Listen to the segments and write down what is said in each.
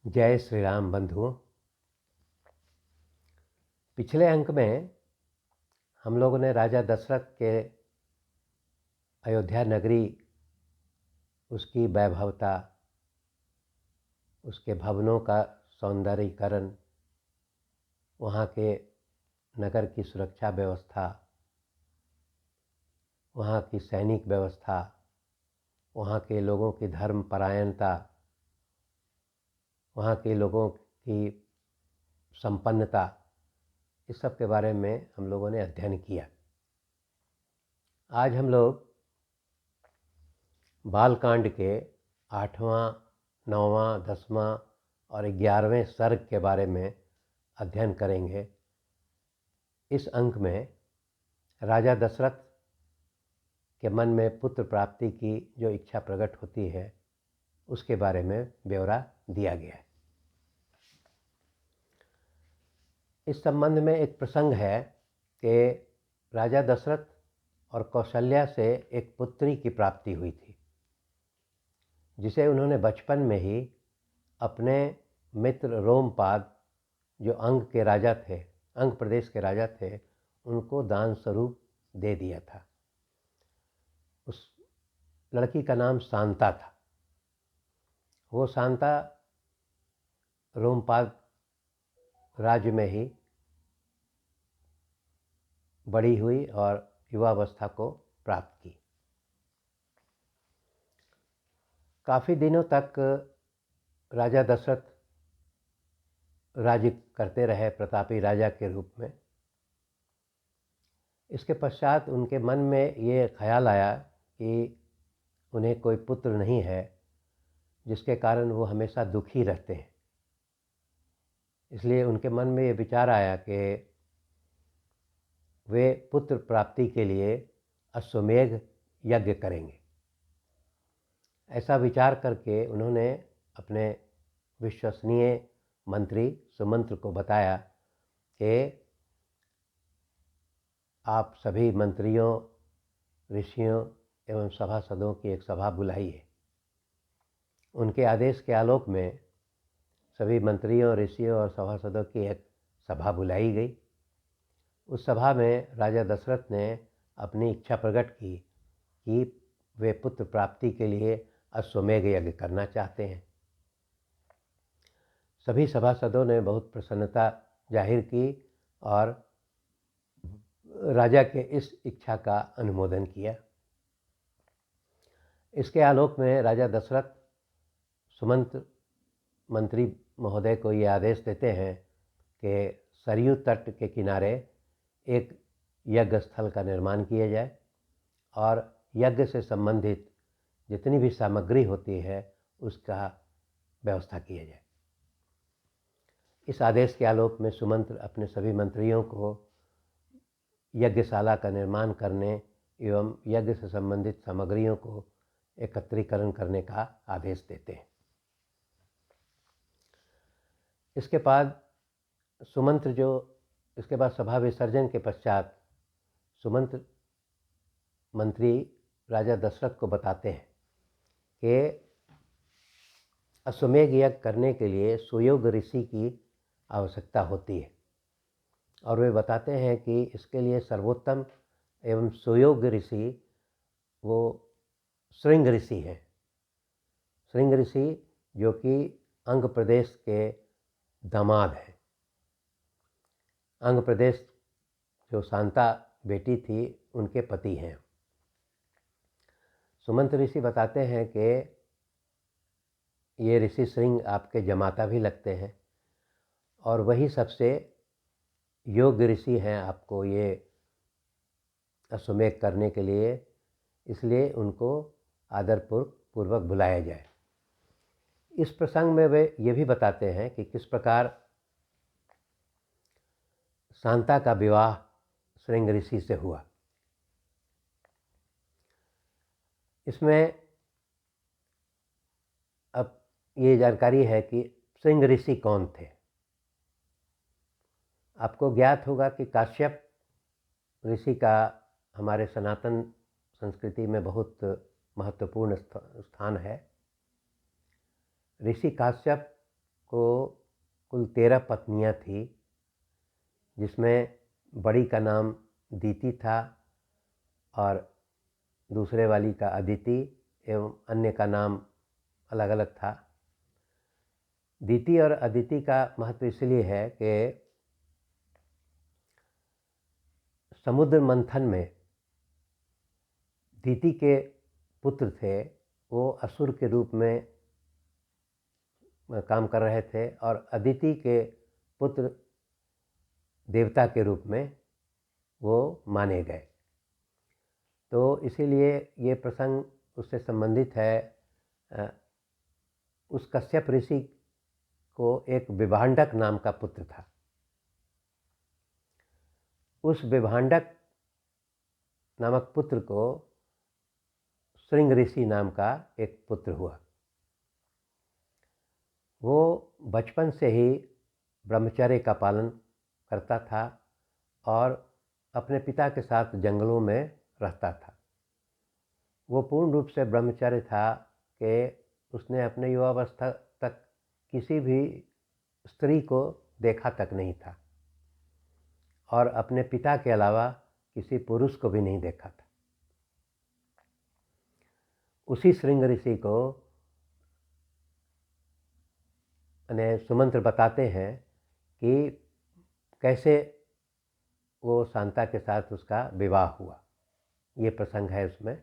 जय श्री राम बंधुओं। पिछले अंक में हम लोगों ने राजा दशरथ के अयोध्या नगरी, उसकी वैभवता, उसके भवनों का सौंदर्यीकरण, वहाँ के नगर की सुरक्षा व्यवस्था, वहाँ की सैनिक व्यवस्था, वहाँ के लोगों की धर्मपरायणता, वहाँ के लोगों की संपन्नता, इस सब के बारे में हम लोगों ने अध्ययन किया। आज हम लोग बालकांड के 8वां, 9वां, 10वां और 11वें सर्ग के बारे में अध्ययन करेंगे। इस अंक में राजा दशरथ के मन में पुत्र प्राप्ति की जो इच्छा प्रकट होती है, उसके बारे में ब्यौरा दिया गया है। इस संबंध में एक प्रसंग है कि राजा दशरथ और कौशल्या से एक पुत्री की प्राप्ति हुई थी, जिसे उन्होंने बचपन में ही अपने मित्र रोमपाद, जो अंग के राजा थे, अंग प्रदेश के राजा थे, उनको दान स्वरूप दे दिया था। उस लड़की का नाम शांता था। वो शांता रोमपाद राज्य में ही बड़ी हुई और युवावस्था को प्राप्त की। काफ़ी दिनों तक राजा दशरथ राज्य करते रहे प्रतापी राजा के रूप में। इसके पश्चात उनके मन में ये ख्याल आया कि उन्हें कोई पुत्र नहीं है, जिसके कारण वो हमेशा दुखी रहते हैं। इसलिए उनके मन में ये विचार आया कि वे पुत्र प्राप्ति के लिए अश्वमेध यज्ञ करेंगे। ऐसा विचार करके उन्होंने अपने विश्वसनीय मंत्री सुमंत्र को बताया कि आप सभी मंत्रियों, ऋषियों एवं सभासदों की एक सभा बुलाइए। उनके आदेश के आलोक में सभी मंत्रियों, ऋषियों और सभासदों की एक सभा बुलाई गई। उस सभा में राजा दशरथ ने अपनी इच्छा प्रकट की कि वे पुत्र प्राप्ति के लिए अश्वमेध यज्ञ करना चाहते हैं। सभी सभासदों ने बहुत प्रसन्नता जाहिर की और राजा के इस इच्छा का अनुमोदन किया। इसके आलोक में राजा दशरथ सुमंत्र मंत्री महोदय को ये आदेश देते हैं कि सरयू तट के किनारे एक यज्ञ स्थल का निर्माण किया जाए और यज्ञ से संबंधित जितनी भी सामग्री होती है उसका व्यवस्था किया जाए। इस आदेश के आलोक में सुमंत्र अपने सभी मंत्रियों को यज्ञशाला का निर्माण करने एवं यज्ञ से संबंधित सामग्रियों को एकत्रीकरण करने का आदेश देते हैं। इसके बाद सभा विसर्जन के पश्चात सुमंत्र मंत्री राजा दशरथ को बताते हैं कि अश्वमेध यज्ञ करने के लिए सुयोग ऋषि की आवश्यकता होती है और वे बताते हैं कि इसके लिए सर्वोत्तम एवं सुयोग ऋषि वो श्रृंग ऋषि हैं। श्रृंग ऋषि जो कि अंग प्रदेश के दामाद हैं। अंग प्रदेश जो शांता बेटी थी, उनके पति हैं। सुमंत ऋषि बताते हैं कि ये ऋषि श्रृंग आपके जमाता भी लगते हैं और वही सबसे योग्य ऋषि हैं आपको ये अश्वमेध करने के लिए, इसलिए उनको आदरपूर्वक बुलाया जाए। इस प्रसंग में वे ये भी बताते हैं कि किस प्रकार शांता का विवाह श्रृंग ऋषि से हुआ। इसमें अब ये जानकारी है कि श्रृंग ऋषि कौन थे। आपको ज्ञात होगा कि काश्यप ऋषि का हमारे सनातन संस्कृति में बहुत महत्वपूर्ण स्थान है। ऋषि काश्यप को कुल 13 पत्नियां थी, जिसमें बड़ी का नाम दीति था और दूसरे वाली का अदिति एवं अन्य का नाम अलग अलग था। दीति और अदिति का महत्व इसलिए है कि समुद्र मंथन में दीति के पुत्र थे, वो असुर के रूप में काम कर रहे थे और अदिति के पुत्र देवता के रूप में वो माने गए। तो इसीलिए ये प्रसंग उससे संबंधित है। उस कश्यप ऋषि को एक विभांडक नाम का पुत्र था। उस विभांडक नामक पुत्र को श्रृंग ऋषि नाम का एक पुत्र हुआ। वो बचपन से ही ब्रह्मचर्य का पालन करता था और अपने पिता के साथ जंगलों में रहता था। वो पूर्ण रूप से ब्रह्मचर्य था कि उसने अपने युवावस्था तक किसी भी स्त्री को देखा तक नहीं था और अपने पिता के अलावा किसी पुरुष को भी नहीं देखा था। उसी श्रृंग ऋषि को सुमंत्र बताते हैं कि कैसे वो शांता के साथ उसका विवाह हुआ। ये प्रसंग है उसमें।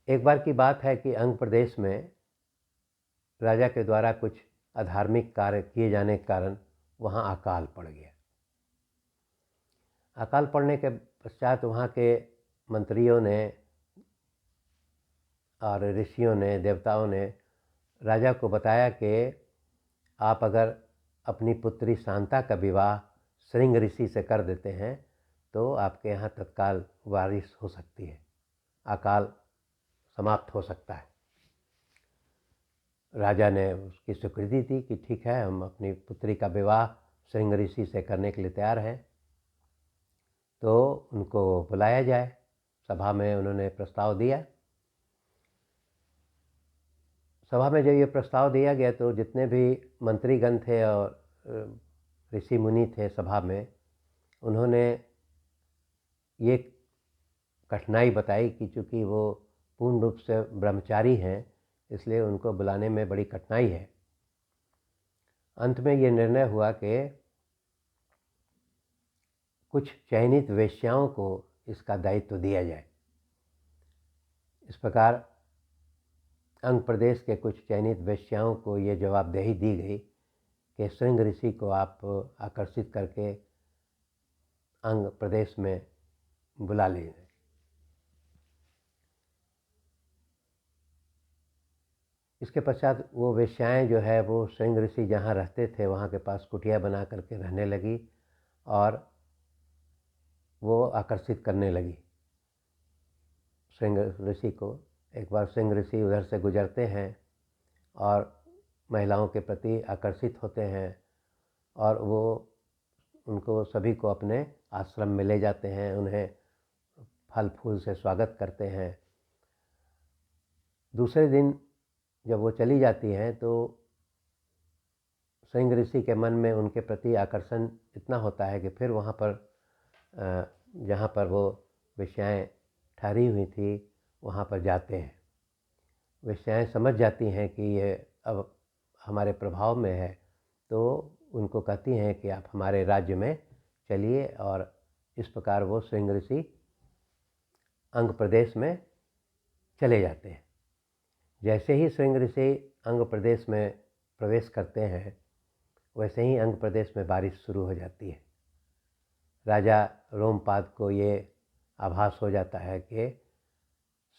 एक बार की बात है कि अंग प्रदेश में राजा के द्वारा कुछ अधार्मिक कार्य किए जाने के कारण वहाँ अकाल पड़ गया। अकाल पड़ने के पश्चात वहाँ के मंत्रियों ने और ऋषियों ने, देवताओं ने राजा को बताया कि आप अगर अपनी पुत्री शांता का विवाह श्रृंग ऋषि से कर देते हैं तो आपके यहाँ तत्काल बारिश हो सकती है, अकाल समाप्त हो सकता है। राजा ने उसकी स्वीकृति दी कि ठीक है, हम अपनी पुत्री का विवाह श्रृंग ऋषि से करने के लिए तैयार हैं। तो उनको बुलाया जाए। सभा में उन्होंने प्रस्ताव दिया। सभा में जब ये प्रस्ताव दिया गया तो जितने भी मंत्रीगण थे और ऋषि मुनि थे सभा में, उन्होंने ये कठिनाई बताई कि चूँकि वो पूर्ण रूप से ब्रह्मचारी हैं, इसलिए उनको बुलाने में बड़ी कठिनाई है। अंत में ये निर्णय हुआ कि कुछ चयनित वेश्याओं को इसका दायित्व दिया जाए। इस प्रकार अंग प्रदेश के कुछ चयनित वेश्याओं को ये जवाबदेही दी गई कि श्रृंग ऋषि को आप आकर्षित करके अंग प्रदेश में बुला लीजिए। इसके पश्चात वो वेश्याएं जो है वो श्रृंग ऋषि जहाँ रहते थे वहाँ के पास कुटिया बना करके रहने लगी और वो आकर्षित करने लगी श्रृंग ऋषि को। एक बार श्रृंग ऋषि उधर से गुजरते हैं और महिलाओं के प्रति आकर्षित होते हैं और वो उनको सभी को अपने आश्रम में ले जाते हैं, उन्हें फल फूल से स्वागत करते हैं। दूसरे दिन जब वो चली जाती हैं तो श्रृंग ऋषि के मन में उनके प्रति आकर्षण इतना होता है कि फिर वहाँ पर जहाँ पर वो वेश्याएं ठहरी हुई थी वहाँ पर जाते हैं। वेश्याएं समझ जाती हैं कि ये अब हमारे प्रभाव में है, तो उनको कहती हैं कि आप हमारे राज्य में चलिए, और इस प्रकार वो श्रृंग ऋषि अंग प्रदेश में चले जाते हैं। जैसे ही श्रृंग ऋषि अंग प्रदेश में प्रवेश करते हैं वैसे ही अंग प्रदेश में बारिश शुरू हो जाती है। राजा रोमपाद को ये आभास हो जाता है कि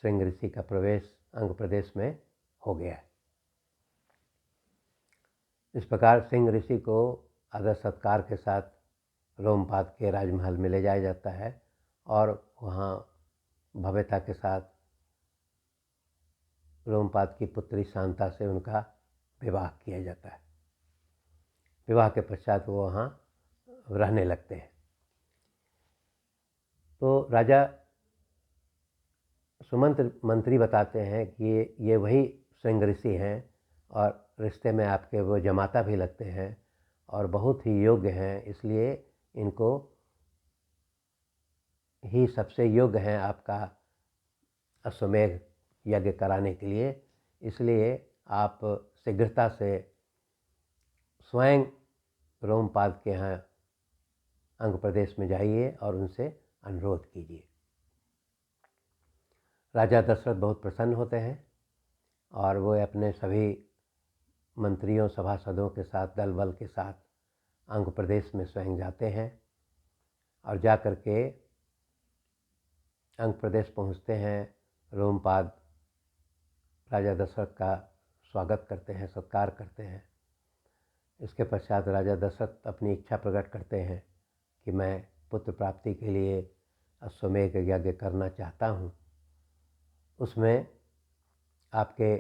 श्रृंग ऋषि का प्रवेश अंग प्रदेश में हो गया है। इस प्रकार श्रृंग ऋषि को आदर सत्कार के साथ रोमपाद के राजमहल में ले जाया जाता है और वहाँ भव्यता के साथ रोमपाद की पुत्री शांता से उनका विवाह किया जाता है। विवाह के पश्चात वो वहाँ रहने लगते हैं। तो राजा सुमंत्र मंत्री बताते हैं कि ये वही श्रृंग ऋषि हैं और रिश्ते में आपके वो जमाता भी लगते हैं और बहुत ही योग्य हैं, इसलिए इनको ही सबसे योग्य हैं आपका अश्वमेध यज्ञ कराने के लिए। इसलिए आप शीघ्रता से स्वयं रोमपाद के यहाँ अंग प्रदेश में जाइए और उनसे अनुरोध कीजिए। राजा दशरथ बहुत प्रसन्न होते हैं और वो अपने सभी मंत्रियों सभासदों के साथ, दल बल के साथ अंग प्रदेश में स्वयं जाते हैं और जा कर के अंग प्रदेश पहुँचते हैं। रोमपाद राजा दशरथ का स्वागत करते हैं, सत्कार करते हैं। इसके पश्चात राजा दशरथ अपनी इच्छा प्रकट करते हैं कि मैं पुत्र प्राप्ति के लिए अश्वमेध यज्ञ करना चाहता हूँ। उसमें आपके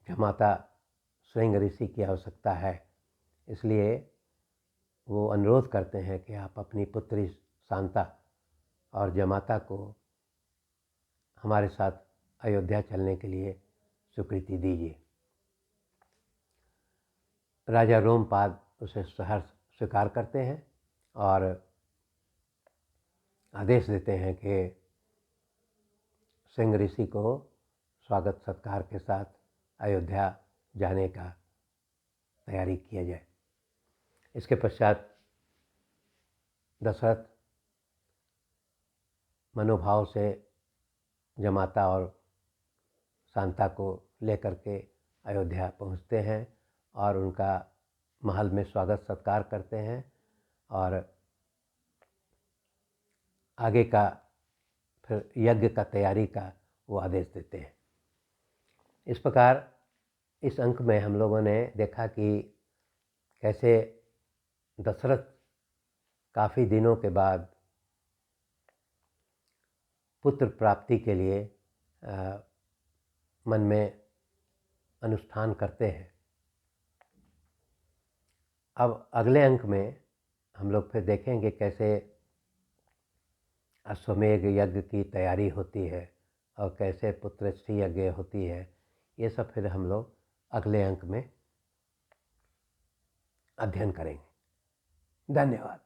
जमाता स्वयं ऋषि की आवश्यकता है, इसलिए वो अनुरोध करते हैं कि आप अपनी पुत्री शांता और जमाता को हमारे साथ अयोध्या चलने के लिए स्वीकृति दीजिए। राजा रोमपाद उसे सहर्ष स्वीकार करते हैं और आदेश देते हैं कि सिंह ऋषि को स्वागत सत्कार के साथ अयोध्या जाने का तैयारी किया जाए। इसके पश्चात दशरथ मनोभाव से जमाता और शांता को लेकर के अयोध्या पहुंचते हैं और उनका महल में स्वागत सत्कार करते हैं और आगे का फिर यज्ञ का तैयारी का वो आदेश देते हैं। इस प्रकार इस अंक में हम लोगों ने देखा कि कैसे दशरथ काफ़ी दिनों के बाद पुत्र प्राप्ति के लिए मन में अनुष्ठान करते हैं। अब अगले अंक में हम लोग फिर देखेंगे कैसे अश्वमेध यज्ञ की तैयारी होती है और कैसे पुत्रश्री यज्ञ होती है। ये सब फिर हम लोग अगले अंक में अध्ययन करेंगे। धन्यवाद।